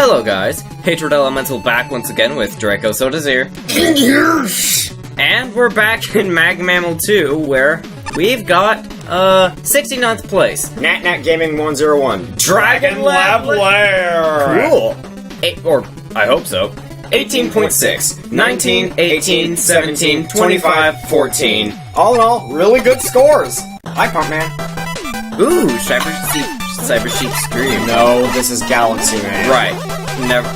Hello guys, Hatred Elemental back once again with Draco Soda's here. And we're back in Mag Mammal 2, where we've got, 69th place. Nat Gaming 101. Dragon Lab Lair! Cool! Or, I hope so. 18.6, 19, 18, 17, 25, 14. All in all, really good scores! Hi, Pumpman. Ooh, Cyber Sheep Scream. No, this is Galaxy Man. Right. Never.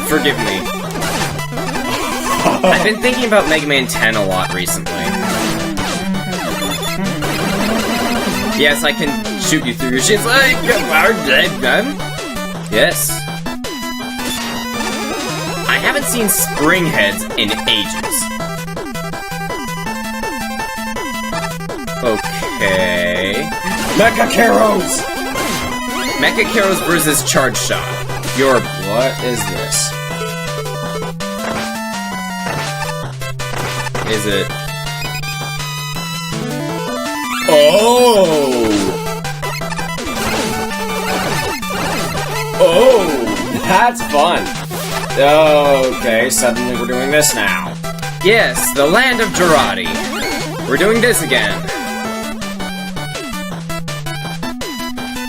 Forgive me. I've been thinking about Mega Man 10 a lot recently. Yes, I can shoot you through your shit like our dead gun. Yes. I haven't seen spring heads in ages. Okay. Mecha Karos! Mecha Karos versus Charge Shot. What is this? Is it? Oh! Oh! That's fun! Okay, suddenly we're doing this now. Yes, the land of Girardi. We're doing this again.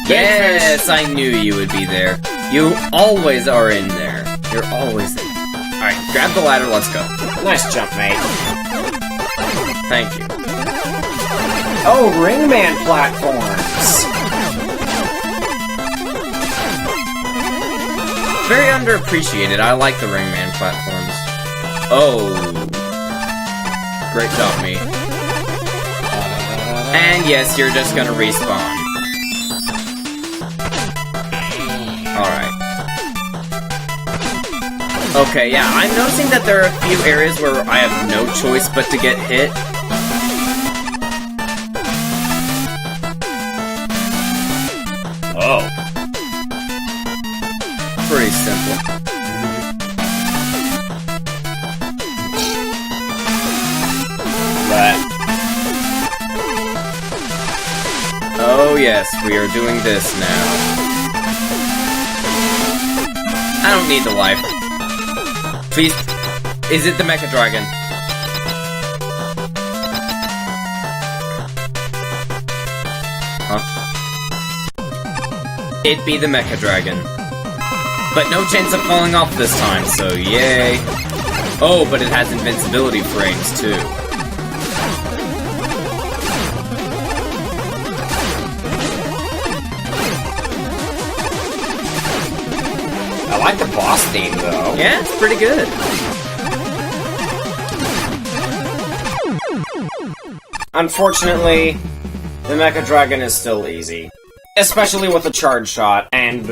Yes, I knew you would be there. You always are in there. You're always in. Alright, grab the ladder, let's go. Nice jump, mate. Thank you. Oh, Ringman platforms! Very underappreciated. I like the Ringman platforms. Oh. Great job, me. And yes, you're just gonna respawn. Alright. Okay, yeah, I'm noticing that there are a few areas where I have no choice but to get hit. Oh. Pretty simple. Oh yes, we are doing this now. I don't need the life. Please. Is it the Mecha Dragon? Huh? It be the Mecha Dragon. But no chance of falling off this time, so yay. Oh, but it has invincibility frames too. I like the boss theme, though. Yeah, it's pretty good. Unfortunately, the Mecha Dragon is still easy. Especially with a charge shot, and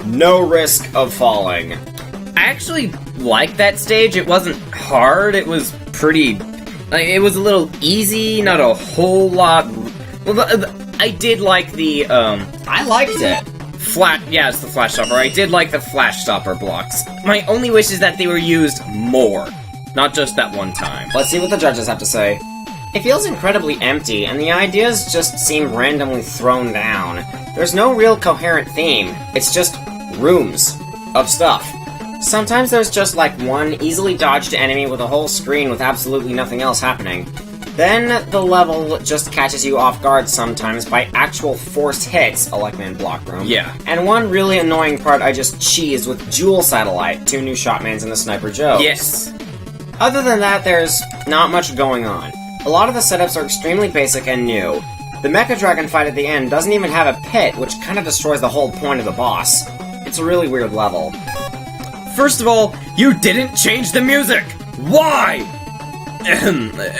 no risk of falling. I actually liked that stage. It wasn't hard, it was pretty... Like, it was a little easy, not a whole lot... Well, I did like the, I liked it. Yeah, it's the Flash Stopper. I did like the Flash Stopper blocks. My only wish is that they were used more, not just that one time. Let's see what the judges have to say. It feels incredibly empty, and the ideas just seem randomly thrown down. There's no real coherent theme. It's just rooms of stuff. Sometimes there's just like one easily dodged enemy with a whole screen with absolutely nothing else happening. Then the level just catches you off guard sometimes by actual forced hits, like in Block Room. Yeah. And one really annoying part I just cheesed with Jewel Satellite, 2 new Shotmans and the Sniper Joe. Yes. Other than that, there's not much going on. A lot of the setups are extremely basic and new. The Mecha Dragon fight at the end doesn't even have a pit, which kind of destroys the whole point of the boss. It's a really weird level. First of all, you didn't change the music! Why?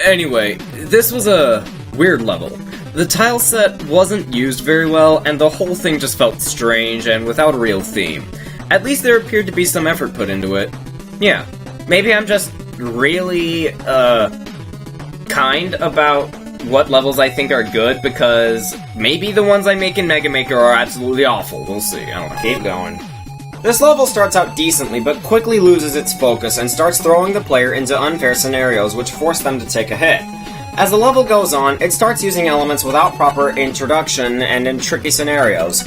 Anyway, this was a weird level. The tile set wasn't used very well, and the whole thing just felt strange and without a real theme. At least there appeared to be some effort put into it. Yeah, maybe I'm just really, kind about what levels I think are good, because maybe the ones I make in Mega Maker are absolutely awful. We'll see, I don't know. Keep going. This level starts out decently, but quickly loses its focus and starts throwing the player into unfair scenarios which force them to take a hit. As the level goes on, it starts using elements without proper introduction and in tricky scenarios.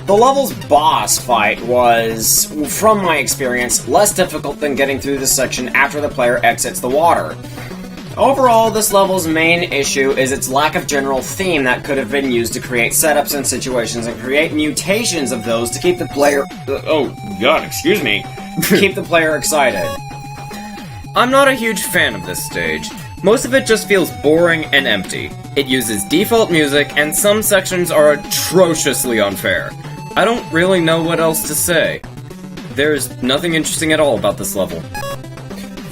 The level's boss fight was, from my experience, less difficult than getting through this section after the player exits the water. Overall, this level's main issue is its lack of general theme that could have been used to create setups and situations and create mutations of those to keep the player... oh, God, excuse me. Keep the player excited. I'm not a huge fan of this stage. Most of it just feels boring and empty. It uses default music, and some sections are atrociously unfair. I don't really know what else to say. There's nothing interesting at all about this level.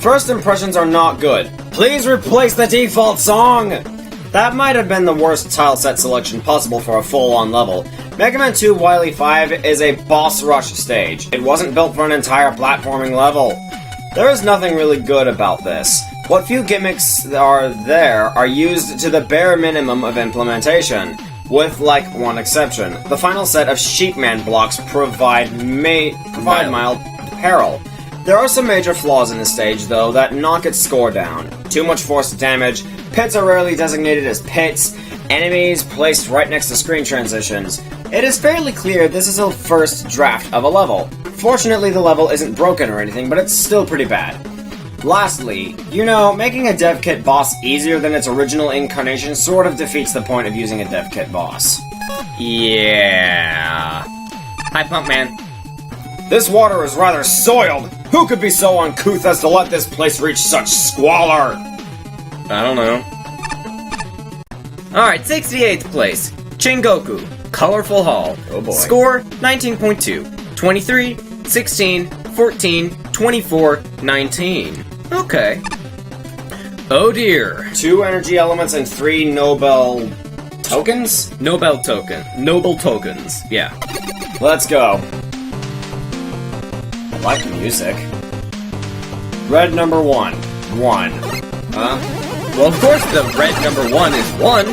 First impressions are not good. Please replace the default song! That might have been the worst tile set selection possible for a full-on level. Mega Man 2 Wily 5 is a boss rush stage. It wasn't built for an entire platforming level. There is nothing really good about this. What few gimmicks are there are used to the bare minimum of implementation, with, like, one exception. The final set of Sheepman blocks provide mild peril. There are some major flaws in this stage, though, that knock its score down. Too much forced damage, pits are rarely designated as pits, enemies placed right next to screen transitions. It is fairly clear this is a first draft of a level. Fortunately, the level isn't broken or anything, but it's still pretty bad. Lastly, making a dev kit boss easier than its original incarnation sort of defeats the point of using a dev kit boss. Yeah. Hi, Pump Man. This water is rather soiled. Who could be so uncouth as to let this place reach such squalor? I don't know. Alright, 68th place. Chingoku, Colorful Hall. Oh boy. Score, 19.2. 23, 16, 14, 24, 19. Okay. Oh dear. 2 energy elements and 3 Nobel... tokens? Nobel tokens, yeah. Let's go. I like the music. Red number 1. 1. Huh? Well, of course the red number 1 is 1.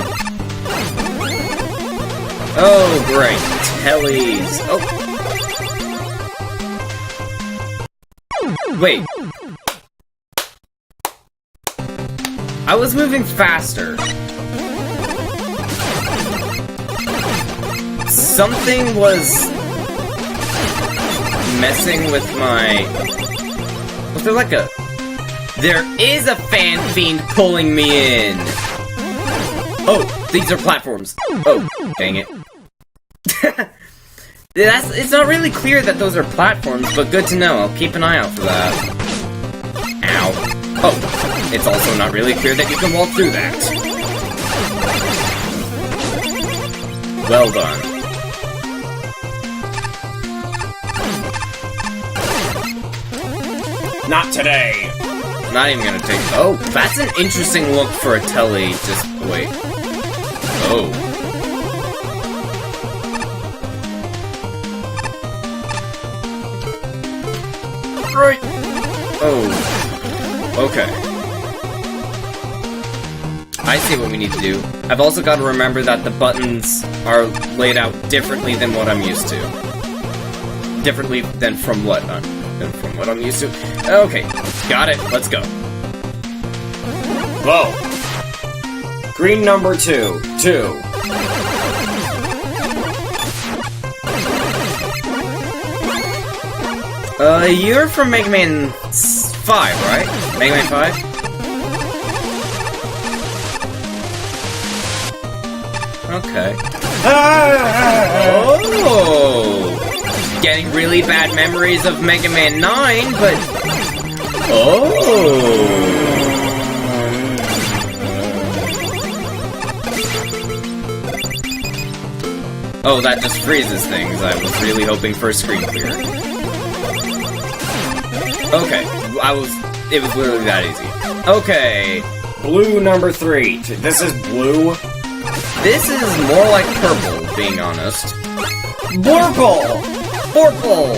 Oh, great. Tellies. Oh. Wait. I was moving faster. Something was messing with my... Was there like a... There is a fan fiend pulling me in! Oh, these are platforms. Oh, dang it. It's not really clear that those are platforms, but good to know. I'll keep an eye out for that. Ow. Oh, it's also not really clear that you can walk through that. Well done. Not today. Not even gonna take... Oh, that's an interesting look for a telly. Just wait. Oh. Right. Oh. Okay. I see what we need to do. I've also got to remember that the buttons are laid out differently than what I'm used to. Differently than from what I'm used to. Okay, got it. Let's go. Whoa. Green number 2. 2. You're from Mega Man 5, right? Mega Man 5? Okay. Oh! Getting really bad memories of Mega Man 9, but... Oh! Oh, that just freezes things. I was really hoping for a screen clear. Okay, it was literally that easy. Okay. Blue number 3. This is blue? This is more like purple, being honest. Blurple! Purple!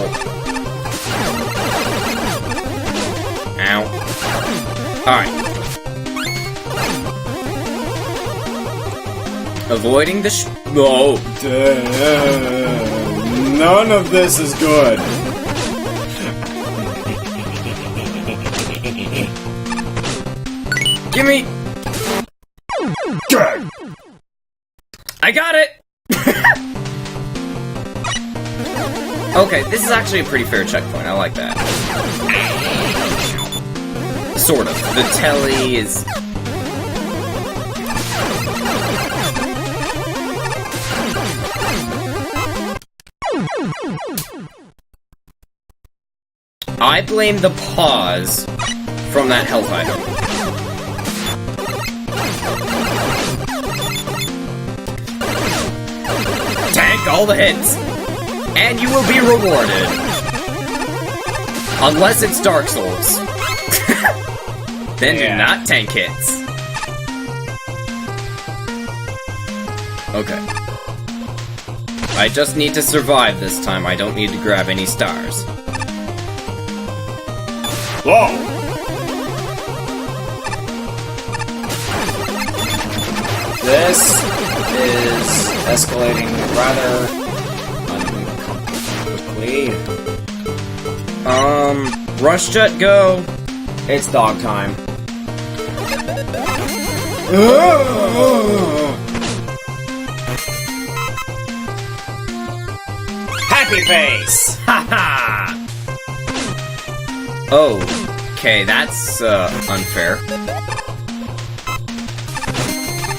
Ow. Alright. Avoiding the oh. None of this is good. Gimme! I got it! Okay, this is actually a pretty fair checkpoint. I like that. Sort of. The telly is... I blame the pause from that health item. Tank all the hits, and you will be rewarded. Unless it's Dark Souls. Then do not tank hits. Okay. I just need to survive this time. I don't need to grab any stars. Whoa! This is escalating rather uncomfortably. Rush Jet, go! It's dog time. Happy face! Haha! Oh, okay, that's, unfair.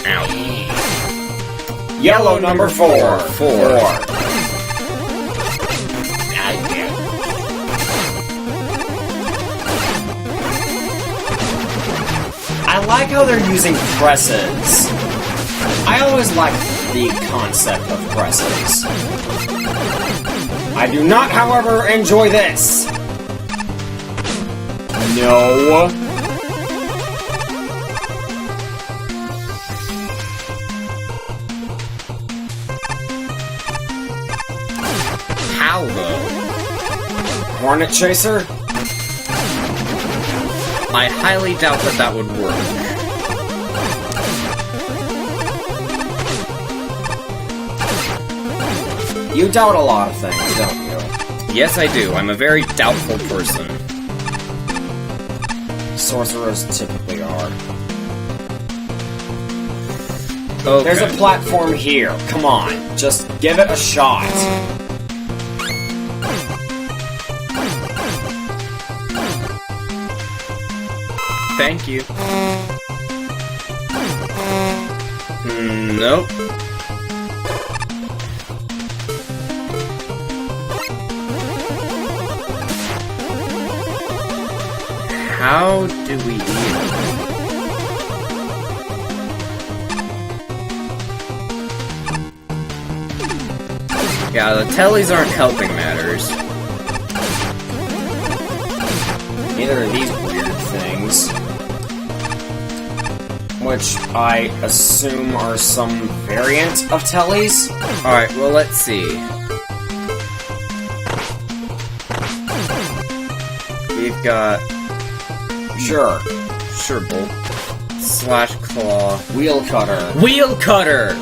Ow. Yellow number 4. I like how they're using presses. I always liked the concept of presses. I do not, however, enjoy this. No. How, though? Hornet Chaser? I highly doubt that that would work. You doubt a lot of things, don't you? Yes, I do. I'm a very doubtful person. Sorcerers typically are. Okay. There's a platform here. Come on, just give it a shot. Thank you. Nope. How do we eat? Yeah, the tellies aren't helping matters. Neither are these weird things. Which I assume are some variant of tellies? Alright, well, let's see. We've got... Sure. Bolt. Slash Claw. Wheel Cutter. Wheel Cutter!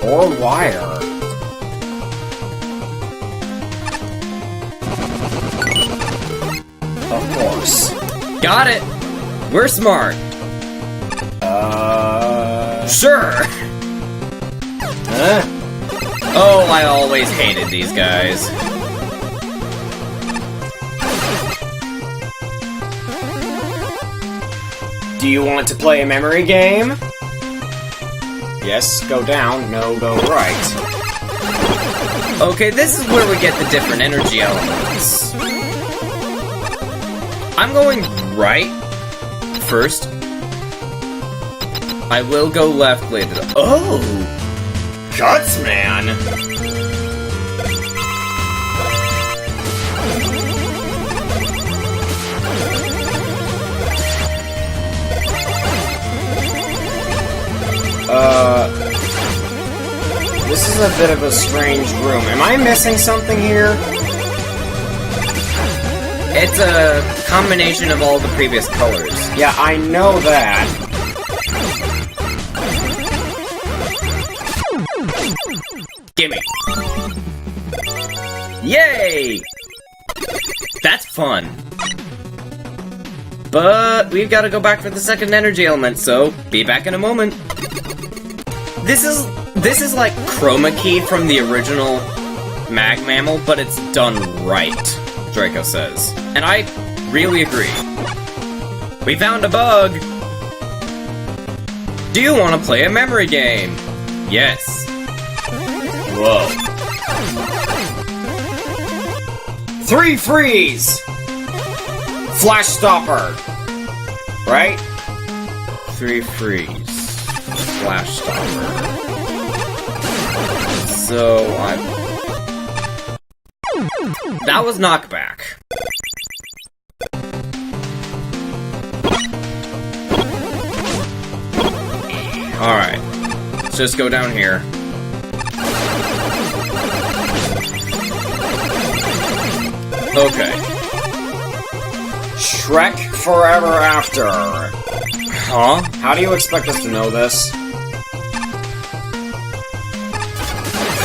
Or Wire. Of course. Got it! We're smart. Sure! Huh? Oh, I always hated these guys. Do you want to play a memory game? Yes, go down. No, go right. Okay, this is where we get the different energy elements. I'm going right first. I will go left later. Oh! Guts, man! This is a bit of a strange room. Am I missing something here? It's a combination of all the previous colors. Yeah, I know that. Gimme! Yay! That's fun. But we've got to go back for the second energy element, so be back in a moment. This is This is like Chroma Key from the original Mag Mammal, but it's done right, Draco says. And I really agree. We found a bug! Do you want to play a memory game? Yes. Whoa. 3 freeze! Flash stopper! Right? 3 freeze. Flash stopper. So, that was knockback. Alright. Let's just go down here. Okay. Shrek Forever After. Huh? How do you expect us to know this?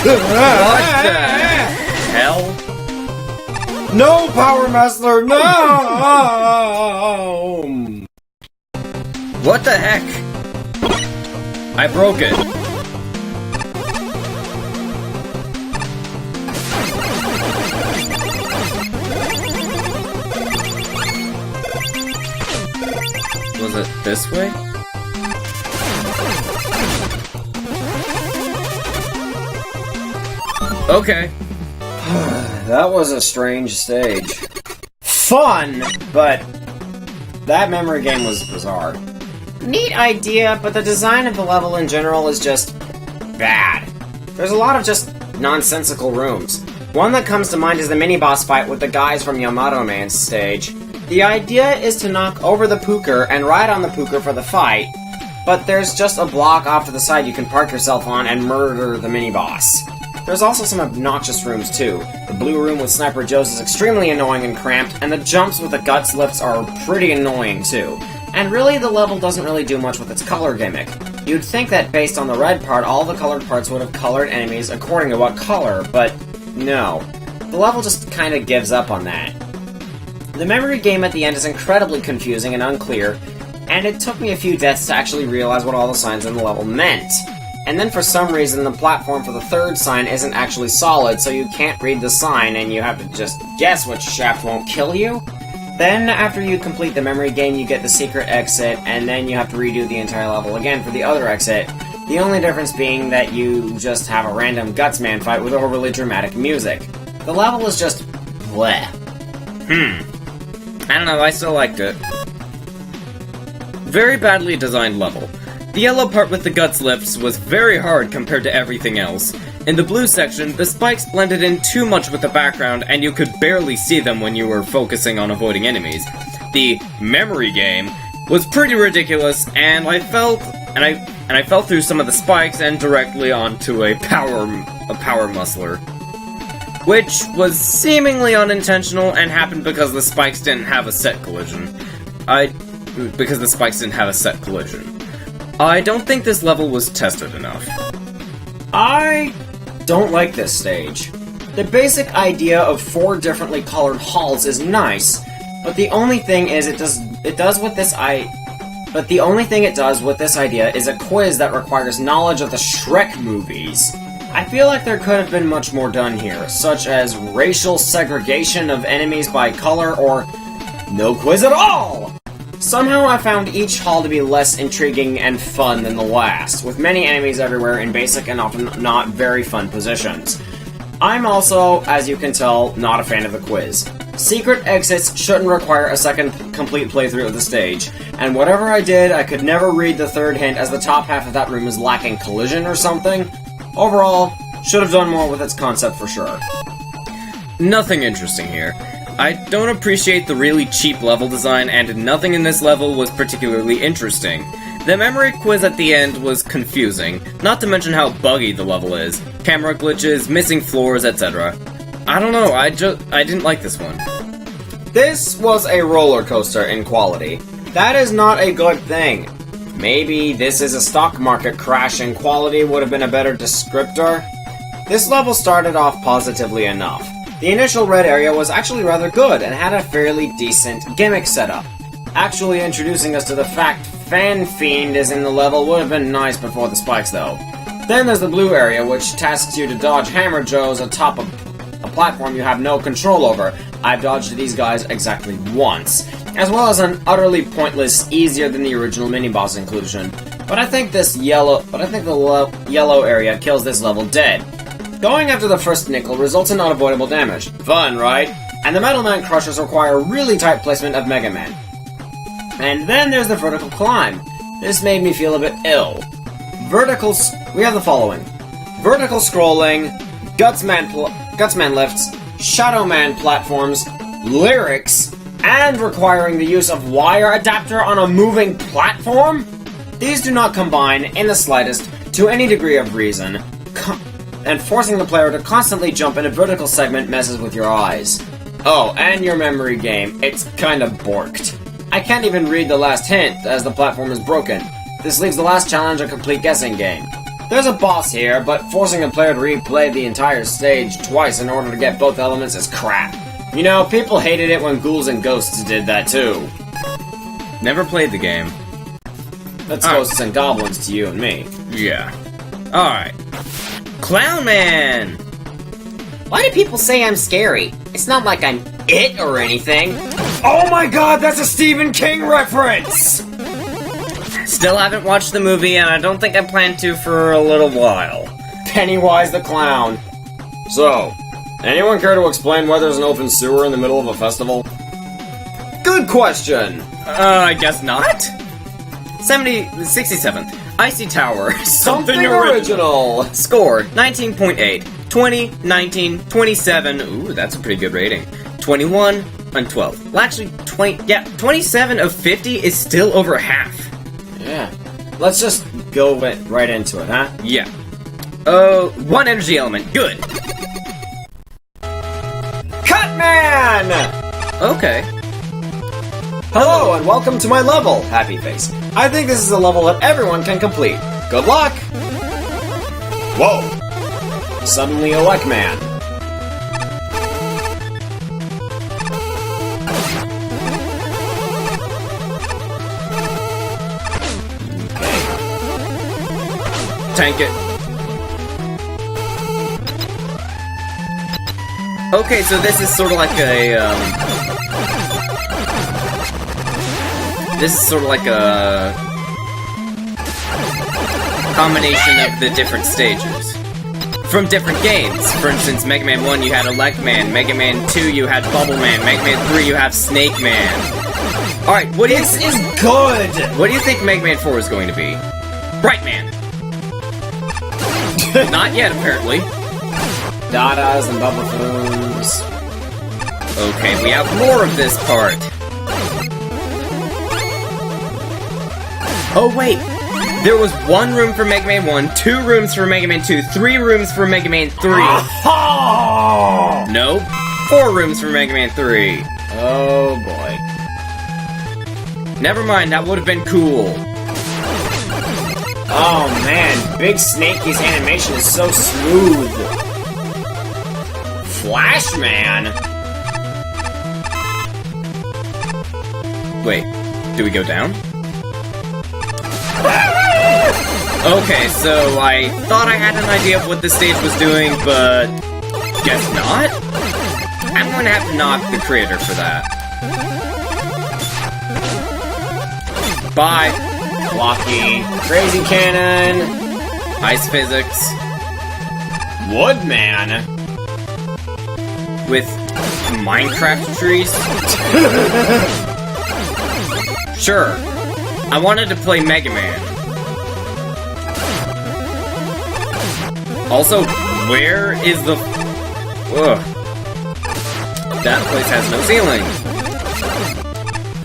What the hell? No, Power Wrestler, no! What the heck? I broke it. Was it this way? Okay. That was a strange stage. Fun, but that memory game was bizarre. Neat idea, but the design of the level in general is just bad. There's a lot of just nonsensical rooms. One that comes to mind is the mini-boss fight with the guys from Yamato Man's stage. The idea is to knock over the pooker and ride on the pooker for the fight, but there's just a block off to the side you can park yourself on and murder the mini-boss. There's also some obnoxious rooms too. The blue room with Sniper Joe's is extremely annoying and cramped, and the jumps with the guts lifts are pretty annoying too. And really, the level doesn't really do much with its color gimmick. You'd think that based on the red part, all the colored parts would have colored enemies according to what color, but no. The level just kinda gives up on that. The memory game at the end is incredibly confusing and unclear, and it took me a few deaths to actually realize what all the signs in the level meant. And then for some reason, the platform for the third sign isn't actually solid, so you can't read the sign and you have to just guess which shaft won't kill you. Then, after you complete the memory game, you get the secret exit, and then you have to redo the entire level again for the other exit. The only difference being that you just have a random Gutsman fight with overly dramatic music. The level is just bleh. I don't know, I still liked it. Very badly designed level. The yellow part with the guts lifts was very hard compared to everything else. In the blue section, the spikes blended in too much with the background and you could barely see them when you were focusing on avoiding enemies. The memory game was pretty ridiculous, and I fell through some of the spikes and directly onto a power muscler, which was seemingly unintentional and happened because the spikes didn't have a set collision. I don't think this level was tested enough. I don't like this stage. The basic idea of 4 differently colored halls is nice, but the only thing it does with this idea is a quiz that requires knowledge of the Shrek movies. I feel like there could have been much more done here, such as racial segregation of enemies by color, or no quiz at all! Somehow I found each hall to be less intriguing and fun than the last, with many enemies everywhere in basic and often not very fun positions. I'm also, as you can tell, not a fan of the quiz. Secret exits shouldn't require a second complete playthrough of the stage, and whatever I did, I could never read the third hint as the top half of that room is lacking collision or something. Overall, should have done more with its concept for sure. Nothing interesting here. I don't appreciate the really cheap level design, and nothing in this level was particularly interesting. The memory quiz at the end was confusing, not to mention how buggy the level is. Camera glitches, missing floors, etc. I don't know, I didn't like this one. This was a roller coaster in quality. That is not a good thing. Maybe this is a stock market crash and quality would have been a better descriptor. This level started off positively enough. The initial red area was actually rather good and had a fairly decent gimmick setup. Actually introducing us to the fact Fan Fiend is in the level would have been nice before the spikes though. Then there's the blue area, which tasks you to dodge Hammer Joes atop a platform you have no control over. I've dodged these guys exactly once, as well as an utterly pointless, easier than the original mini-boss inclusion. But I think the yellow area kills this level dead. Going after the first nickel results in unavoidable damage. Fun, right? And the Metal Man Crushers require really tight placement of Mega Man. And then there's the vertical climb. This made me feel a bit ill. We have the following. Vertical scrolling, Gutsman lifts, Shadow Man platforms, lyrics, and requiring the use of wire adapter on a moving platform? These do not combine, in the slightest, to any degree of reason, and forcing the player to constantly jump in a vertical segment messes with your eyes. Oh, and your memory game. It's kinda borked. I can't even read the last hint, as the platform is broken. This leaves the last challenge a complete guessing game. There's a boss here, but forcing the player to replay the entire stage twice in order to get both elements is crap. You know, people hated it when Ghouls and Ghosts did that too. Never played the game. That's Ghosts and Goblins to you and me. Yeah. Alright. Clown Man! Why do people say I'm scary? It's not like I'm it or anything. Oh my god, that's a Stephen King reference! Still haven't watched the movie, and I don't think I plan to for a little while. Pennywise the Clown. So, anyone care to explain why there's an open sewer in the middle of a festival? Good question! I guess not? 67th. Icy Tower. Something original! Score, 19.8. 20, 19, 27. Ooh, that's a pretty good rating. 21, and 12. Well, actually, 27 of 50 is still over half. Yeah. Let's just go right into it, huh? Yeah. One energy element. Good. Cutman! Okay. Hello, and welcome to my level, Happy Face. I think this is a level that everyone can complete. Good luck! Whoa! Suddenly a Lek Man. Tank it. Okay, so this is sort of like a, this is sort of like a combination of the different stages from different games. For instance, Mega Man 1 you had Elect Man, Mega Man 2 you had Bubble Man, Mega Man 3 you have Snake Man. Alright, This is good! What do you think Mega Man 4 is going to be? Bright Man! Not yet, apparently. Dadas and Bubble-Foons. Okay, we have more of this part. Oh wait, there was 1 room for Mega Man 1, 2 rooms for Mega Man 2, 3 rooms for Mega Man 3. Nope, 4 rooms for Mega Man 3. Oh boy. Never mind, that would have been cool. Oh man, Big Snakey's animation is so smooth. Flash Man? Wait, do we go down? Okay, so I thought I had an idea of what this stage was doing, but guess not? I'm going to have to knock the creator for that. Bye. Blocky. Crazy Cannon. Ice Physics. Woodman. With Minecraft trees? Sure. I wanted to play Mega Man. Also, where is the... Ugh. That place has no ceiling.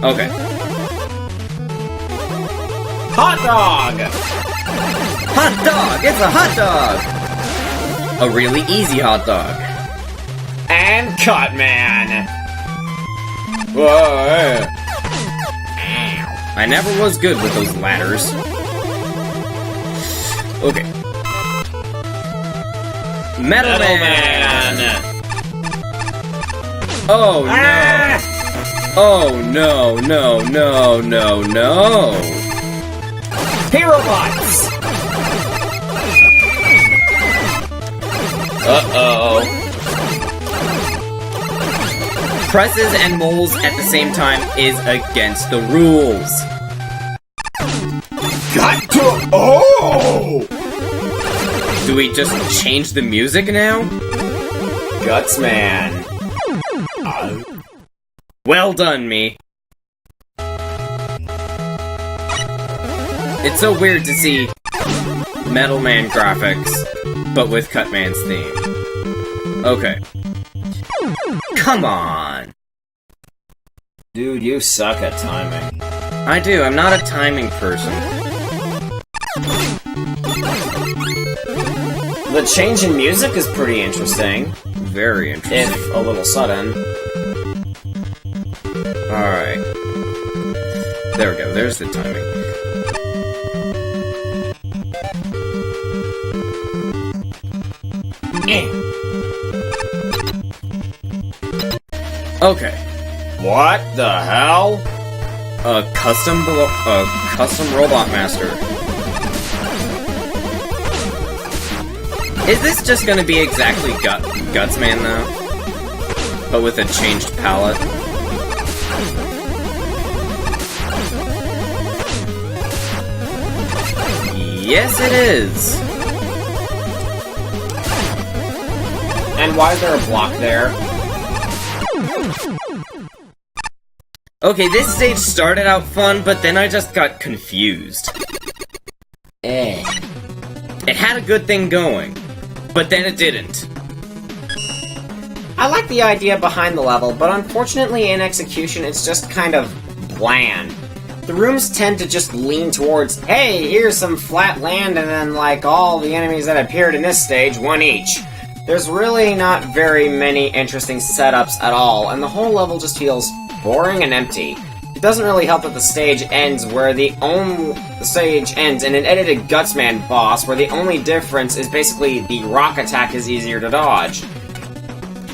Okay. Hot dog! Hot dog! It's a hot dog! A really easy hot dog. And Cutman! Whoa! I never was good with those ladders. Okay. Metal Man! Oh no! Ah! Oh no, no, no, no, no! Hero Bots! Uh-oh. Presses and moles at the same time is against the rules. Got to. Oh! Do we just change the music now? Gutsman. Well done, me. It's so weird to see Metal Man graphics, but with Cutman's theme. Okay. Come on! Dude, you suck at timing. I do, I'm not a timing person. The change in music is pretty interesting. Very interesting. If a little sudden. Alright. There we go, there's the timing. Okay. What the hell? A custom robot master. Is this just gonna be exactly Gutsman though? But with a changed palette? Yes, it is! And why is there a block there? Okay, this stage started out fun, but then I just got confused. It had a good thing going, but then it didn't. I like the idea behind the level, but unfortunately in execution it's just kind of bland. The rooms tend to just lean towards, hey, here's some flat land and then like all the enemies that appeared in this stage, one each. There's really not very many interesting setups at all, and the whole level just feels boring and empty. It doesn't really help that the stage ends where the stage ends in an edited Gutsman boss, where the only difference is basically the rock attack is easier to dodge.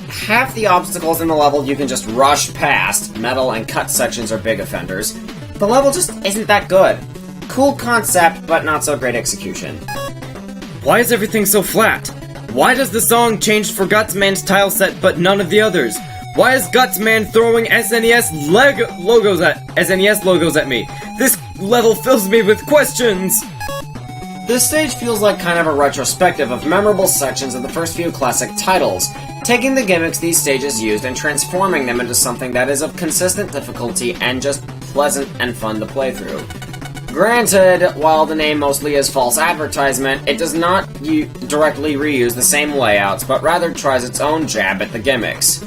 Half the obstacles in the level you can just rush past. Metal and cut sections are big offenders. The level just isn't that good. Cool concept, but not so great execution. Why is everything so flat? Why does the song change for Gutsman's tile set but none of the others? Why is Gutsman throwing SNES logos at me? This level fills me with questions! This stage feels like kind of a retrospective of memorable sections of the first few classic titles, taking the gimmicks these stages used and transforming them into something that is of consistent difficulty and just pleasant and fun to play through. Granted, while the name mostly is false advertisement, it does not directly reuse the same layouts, but rather tries its own jab at the gimmicks.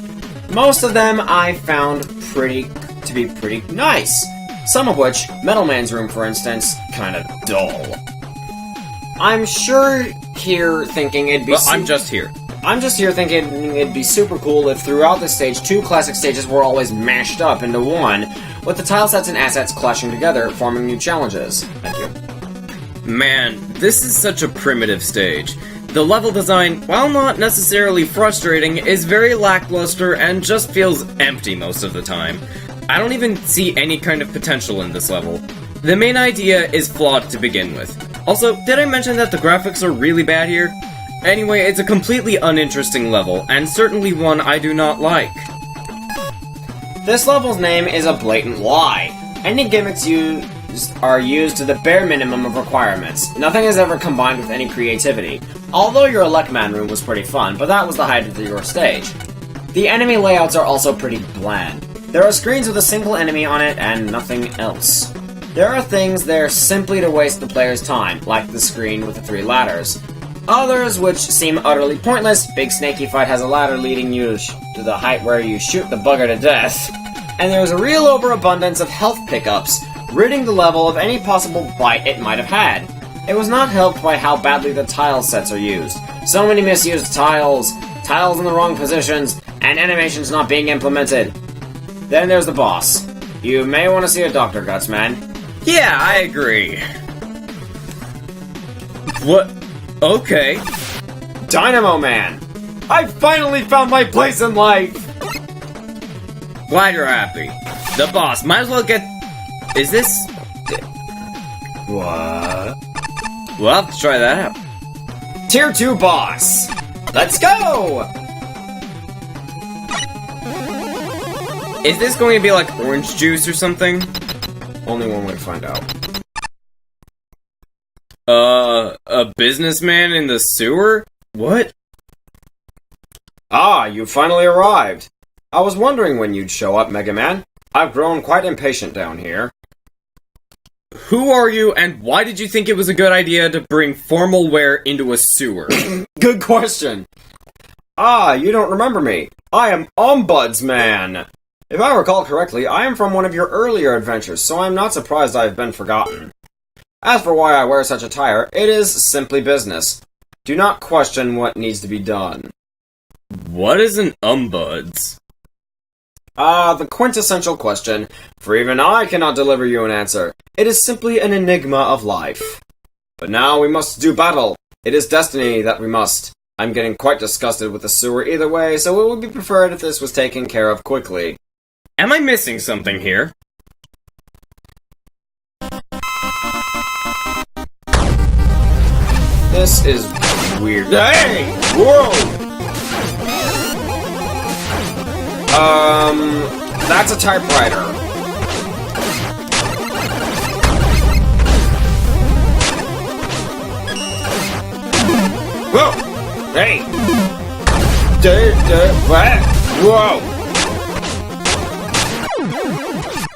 Most of them I found to be pretty nice. Some of which, Metal Man's room for instance, kind of dull. I'm sure here thinking it'd be I'm just here thinking it'd be super cool if throughout the stage 2 classic stages were always mashed up into one, with the tile sets and assets clashing together, forming new challenges. Thank you. Man, this is such a primitive stage. The level design, while not necessarily frustrating, is very lackluster and just feels empty most of the time. I don't even see any kind of potential in this level. The main idea is flawed to begin with. Also, did I mention that the graphics are really bad here? Anyway, it's a completely uninteresting level, and certainly one I do not like. This level's name is a blatant lie. Any gimmicks used are used to the bare minimum of requirements. Nothing is ever combined with any creativity. Although your Elecman room was pretty fun, but that was the height of your stage. The enemy layouts are also pretty bland. There are screens with a single enemy on it and nothing else. There are things there simply to waste the player's time, like the screen with the 3 ladders. Others which seem utterly pointless. Big Snaky Fight has a ladder leading you to the height where you shoot the bugger to death. And there's a real overabundance of health pickups, ridding the level of any possible bite it might have had. It was not helped by how badly the tile sets are used. So many misused tiles, tiles in the wrong positions, and animations not being implemented. Then there's the boss. You may want to see a doctor, Gutsman. Yeah, I agree. What? Okay. Dynamo Man! I finally found my place in life! Glad you're happy. The boss, might as well get... Is this... What? We'll have to try that out. Tier 2 boss! Let's go! Is this going to be like orange juice or something? Only one way to find out. A businessman in the sewer? What? Ah, you finally arrived. I was wondering when you'd show up, Mega Man. I've grown quite impatient down here. Who are you, and why did you think it was a good idea to bring formal wear into a sewer? Good question. Ah, you don't remember me. I am Ombudsman. If I recall correctly, I am from one of your earlier adventures, so I'm not surprised I have been forgotten. As for why I wear such attire, it is simply business. Do not question what needs to be done. What is an Ombuds? The quintessential question, for even I cannot deliver you an answer. It is simply an enigma of life. But now we must do battle. It is destiny that we must. I'm getting quite disgusted with the sewer either way, so it would be preferred if this was taken care of quickly. Am I missing something here? This is weird. Hey! Whoa! That's a typewriter. Whoa! Hey! What? Whoa!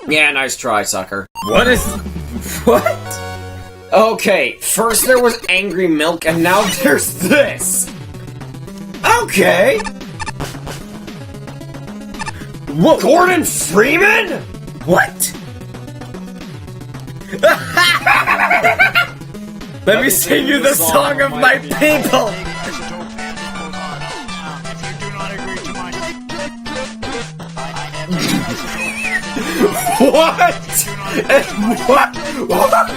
Yeah, nice try, sucker. What is... What? Okay, first there was angry milk, and now there's this! Okay! Whoa! Gordon Freeman?! What? Let me sing you the song of my people! What? What? What?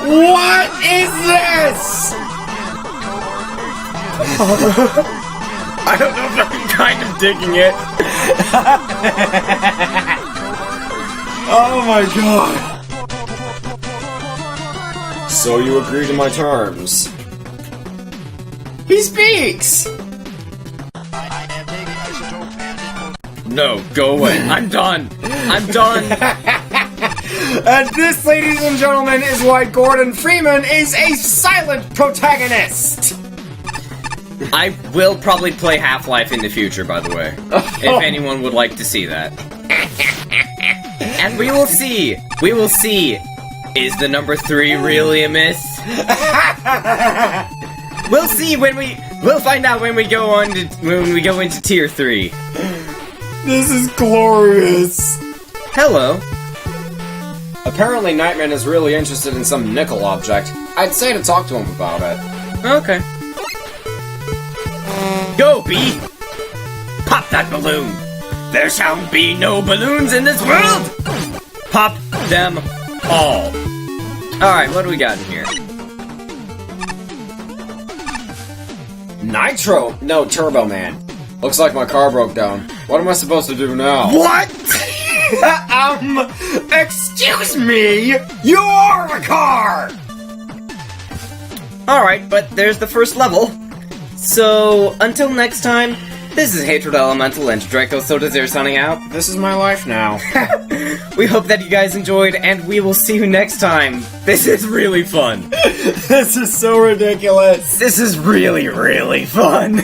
What is this? I don't know if I'm kind of digging it. Oh my god. So you agree to my terms? He speaks! No, go away. I'm done. I'm done. And this, ladies and gentlemen, is why Gordon Freeman is a silent protagonist! I will probably play Half-Life in the future, by the way. If anyone would like to see that. And we will see! We will see! Is the number 3 really a myth? We'll see when we'll find out when we go on to, when we go into tier 3. This is glorious! Hello. Apparently Nightman is really interested in some nickel object. I'd say to talk to him about it. Okay. Go, Bee! Pop that balloon! There shall be no balloons in this world! Pop them all. Alright, what do we got in here? Nitro? No, Turbo Man. Looks like my car broke down. What am I supposed to do now? What? Excuse me! You're the car! Alright, but there's the first level. So, until next time, this is Hatred Elemental and Draco Sodazer signing out. This is my life now. We hope that you guys enjoyed, and we will see you next time. This is really fun. This is so ridiculous. This is really, really fun.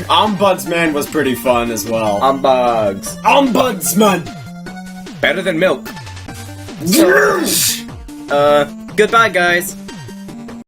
Ombudsman was pretty fun as well. Ombuds. Ombudsman! Better than milk. Goodbye, guys.